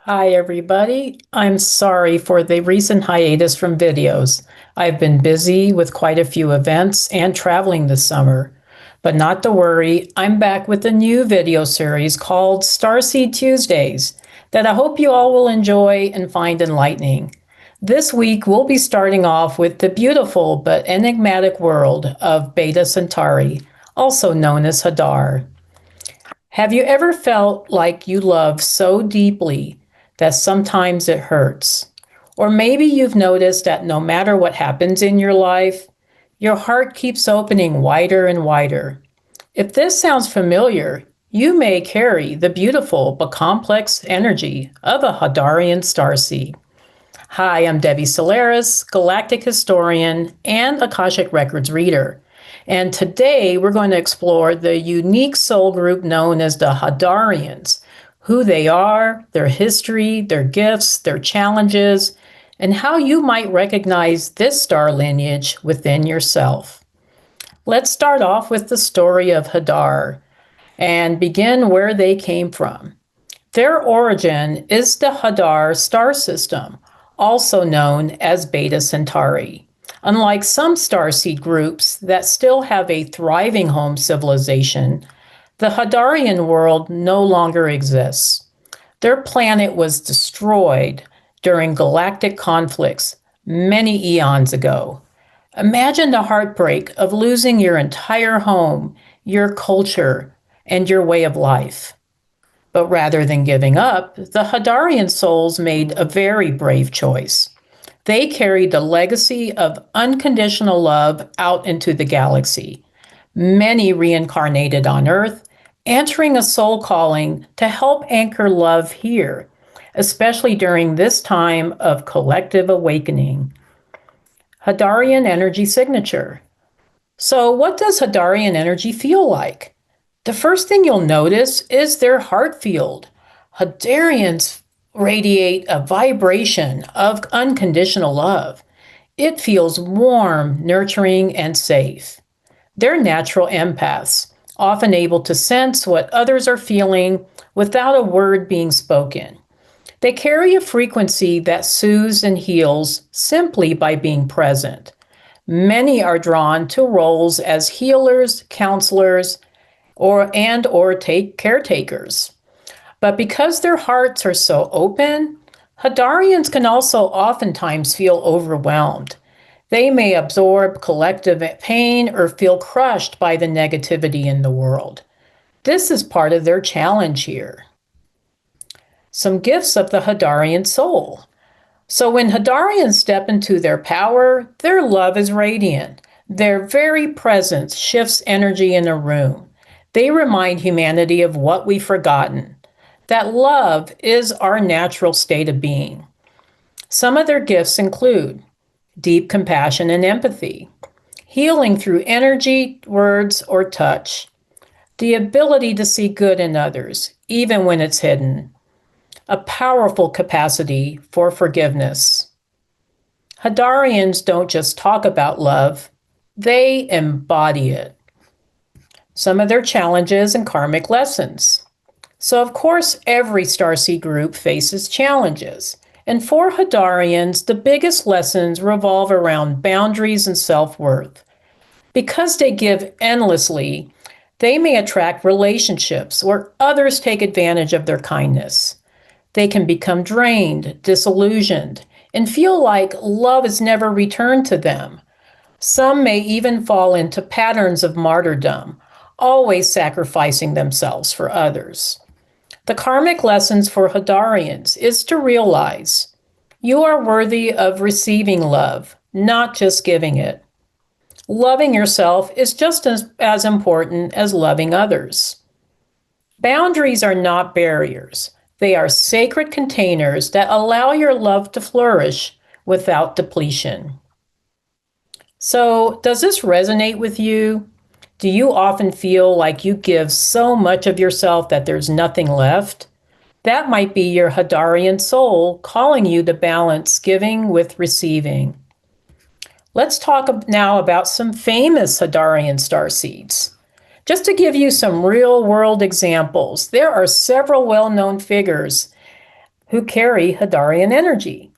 Hi, everybody. I'm sorry for the recent hiatus from videos. I've been busy with quite a few events and traveling this summer. But not to worry, I'm back with a new video series called Starseed Tuesdays that I hope you all will enjoy and find enlightening. This week, we'll be starting off with the beautiful but enigmatic world of Beta Centauri, also known as Hadar. Have you ever felt like you love so deeply that sometimes it hurts? Or maybe you've noticed that no matter what happens in your life, your heart keeps opening wider and wider. If this sounds familiar, you may carry the beautiful but complex energy of a Hadarian Starseed. Hi, I'm Debbie Solaris, Galactic historian and Akashic Records reader. And today we're going to explore the unique soul group known as the Hadarians, who they are, their history, their gifts, their challenges, and how you might recognize this star lineage within yourself. Let's start off with the story of Hadar and begin where they came from. Their origin is the Hadar star system, also known as Beta Centauri. Unlike some starseed groups that still have a thriving home civilization, the Hadarian world no longer exists. Their planet was destroyed during galactic conflicts many eons ago. Imagine the heartbreak of losing your entire home, your culture, and your way of life. But rather than giving up, the Hadarian souls made a very brave choice. They carried the legacy of unconditional love out into the galaxy. Many reincarnated on Earth, answering a soul calling to help anchor love here, especially during this time of collective awakening. Hadarian energy signature. So, what does Hadarian energy feel like? The first thing you'll notice is their heart field. Hadarians radiate a vibration of unconditional love. It feels warm, nurturing, and safe. They're natural empaths, often able to sense what others are feeling without a word being spoken. They carry a frequency that soothes and heals simply by being present. Many are drawn to roles as healers, counselors, or take caretakers. But because their hearts are so open, Hadarians can also oftentimes feel overwhelmed. They may absorb collective pain or feel crushed by the negativity in the world. This is part of their challenge here. Some gifts of the Hadarian soul. So when Hadarians step into their power, their love is radiant. Their very presence shifts energy in a room. They remind humanity of what we've forgotten, that love is our natural state of being. Some of their gifts include deep compassion and empathy, healing through energy, words, or touch, the ability to see good in others, even when it's hidden, a powerful capacity for forgiveness. Hadarians don't just talk about love, they embody it. Some of their challenges and karmic lessons. So, of course, every Starseed group faces challenges. And for Hadarians, the biggest lessons revolve around boundaries and self-worth. Because they give endlessly, they may attract relationships where others take advantage of their kindness. They can become drained, disillusioned, and feel like love is never returned to them. Some may even fall into patterns of martyrdom, always sacrificing themselves for others. The karmic lessons for Hadarians is to realize you are worthy of receiving love, not just giving it. Loving yourself is just as important as loving others. Boundaries are not barriers. They are sacred containers that allow your love to flourish without depletion. So, does this resonate with you? Do you often feel like you give so much of yourself that there's nothing left? That might be your Hadarian soul calling you to balance giving with receiving. Let's talk now about some famous Hadarian starseeds. Just to give you some real-world examples, there are several well-known figures who carry Hadarian energy.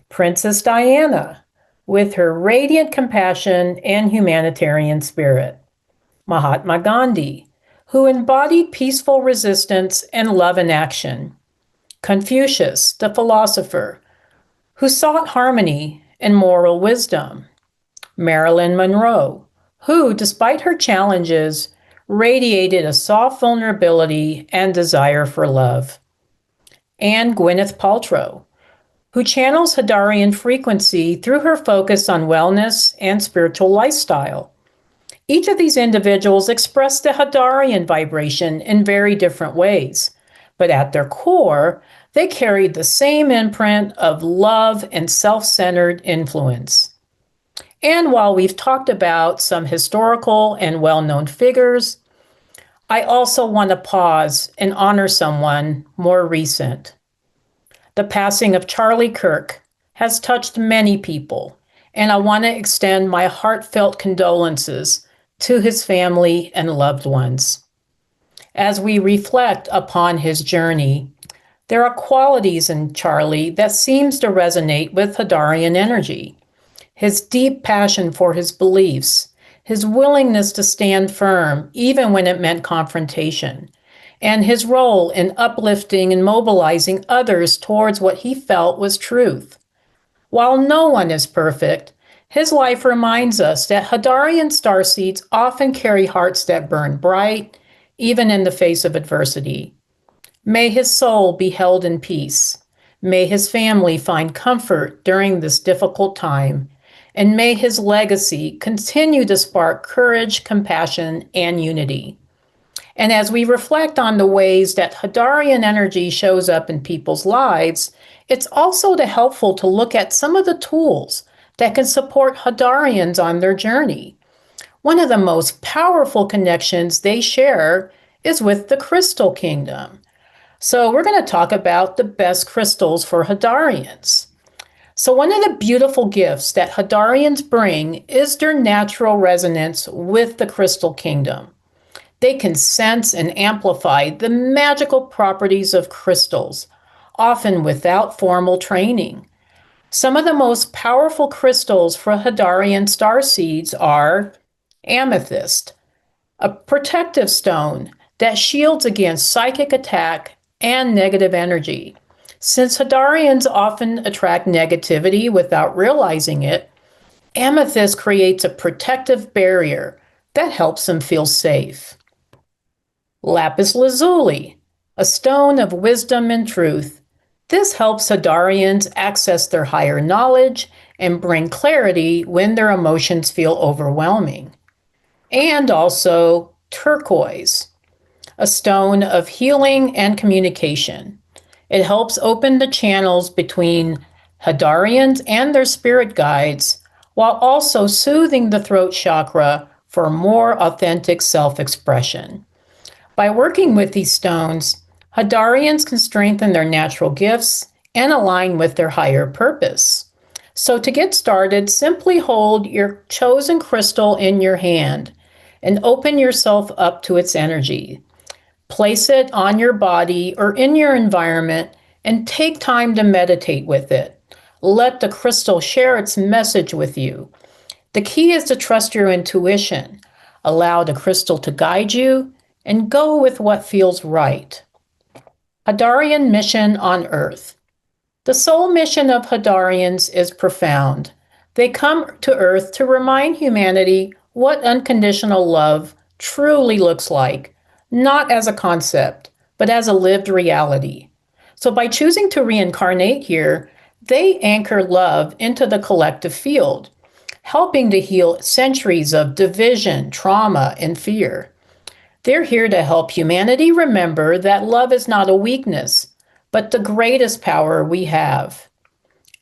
Princess Diana, with her radiant compassion and humanitarian spirit. Mahatma Gandhi, who embodied peaceful resistance and love in action. Confucius, the philosopher, who sought harmony and moral wisdom. Marilyn Monroe, who, despite her challenges, radiated a soft vulnerability and desire for love. And Gwyneth Paltrow, who channels Hadarian frequency through her focus on wellness and spiritual lifestyle. Each of these individuals expressed the Hadarian vibration in very different ways, but at their core, they carried the same imprint of love and self-centered influence. And while we've talked about some historical and well-known figures, I also want to pause and honor someone more recent. The passing of Charlie Kirk has touched many people, and I want to extend my heartfelt condolences to his family and loved ones. As we reflect upon his journey, there are qualities in Charlie that seems to resonate with Hadarian energy. His deep passion for his beliefs, his willingness to stand firm even when it meant confrontation, and his role in uplifting and mobilizing others towards what he felt was truth. While no one is perfect, his life reminds us that Hadarian Starseeds often carry hearts that burn bright, even in the face of adversity. May his soul be held in peace. May his family find comfort during this difficult time. And may his legacy continue to spark courage, compassion, and unity. And as we reflect on the ways that Hadarian energy shows up in people's lives, it's also helpful to look at some of the tools that can support Hadarians on their journey. One of the most powerful connections they share is with the crystal kingdom. So we're going to talk about the best crystals for Hadarians. So one of the beautiful gifts that Hadarians bring is their natural resonance with the crystal kingdom. They can sense and amplify the magical properties of crystals, often without formal training. Some of the most powerful crystals for Hadarian starseeds are amethyst, a protective stone that shields against psychic attack and negative energy. Since Hadarians often attract negativity without realizing it, amethyst creates a protective barrier that helps them feel safe. Lapis lazuli, a stone of wisdom and truth. This helps Hadarians access their higher knowledge and bring clarity when their emotions feel overwhelming. And also turquoise, a stone of healing and communication. It helps open the channels between Hadarians and their spirit guides, while also soothing the throat chakra for more authentic self-expression. By working with these stones, Hadarians can strengthen their natural gifts and align with their higher purpose. So to get started, simply hold your chosen crystal in your hand and open yourself up to its energy. Place it on your body or in your environment and take time to meditate with it. Let the crystal share its message with you. The key is to trust your intuition. Allow the crystal to guide you and go with what feels right. Hadarian mission on Earth. The sole mission of Hadarians is profound. They come to Earth to remind humanity what unconditional love truly looks like, not as a concept, but as a lived reality. So by choosing to reincarnate here, they anchor love into the collective field, helping to heal centuries of division, trauma, and fear. They're here to help humanity remember that love is not a weakness, but the greatest power we have.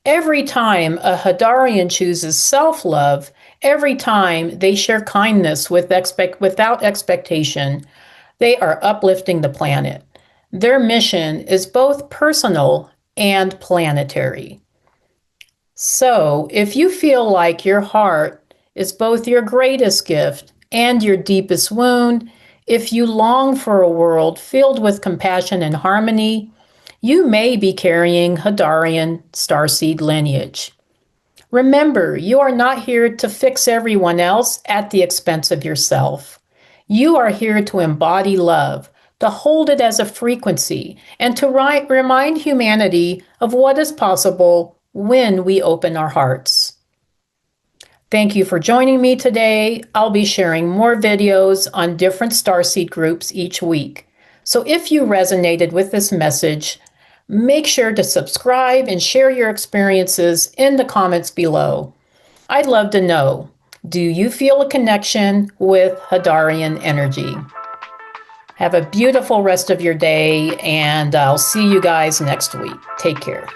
Every time a Hadarian chooses self-love, every time they share kindness without expectation, they are uplifting the planet. Their mission is both personal and planetary. So, if you feel like your heart is both your greatest gift and your deepest wound, if you long for a world filled with compassion and harmony, you may be carrying Hadarian Starseed lineage. Remember, you are not here to fix everyone else at the expense of yourself. You are here to embody love, to hold it as a frequency, and to remind humanity of what is possible when we open our hearts. Thank you for joining me today. I'll be sharing more videos on different starseed groups each week. So if you resonated with this message, make sure to subscribe and share your experiences in the comments below. I'd love to know, do you feel a connection with Hadarian energy? Have a beautiful rest of your day, and I'll see you guys next week. Take care.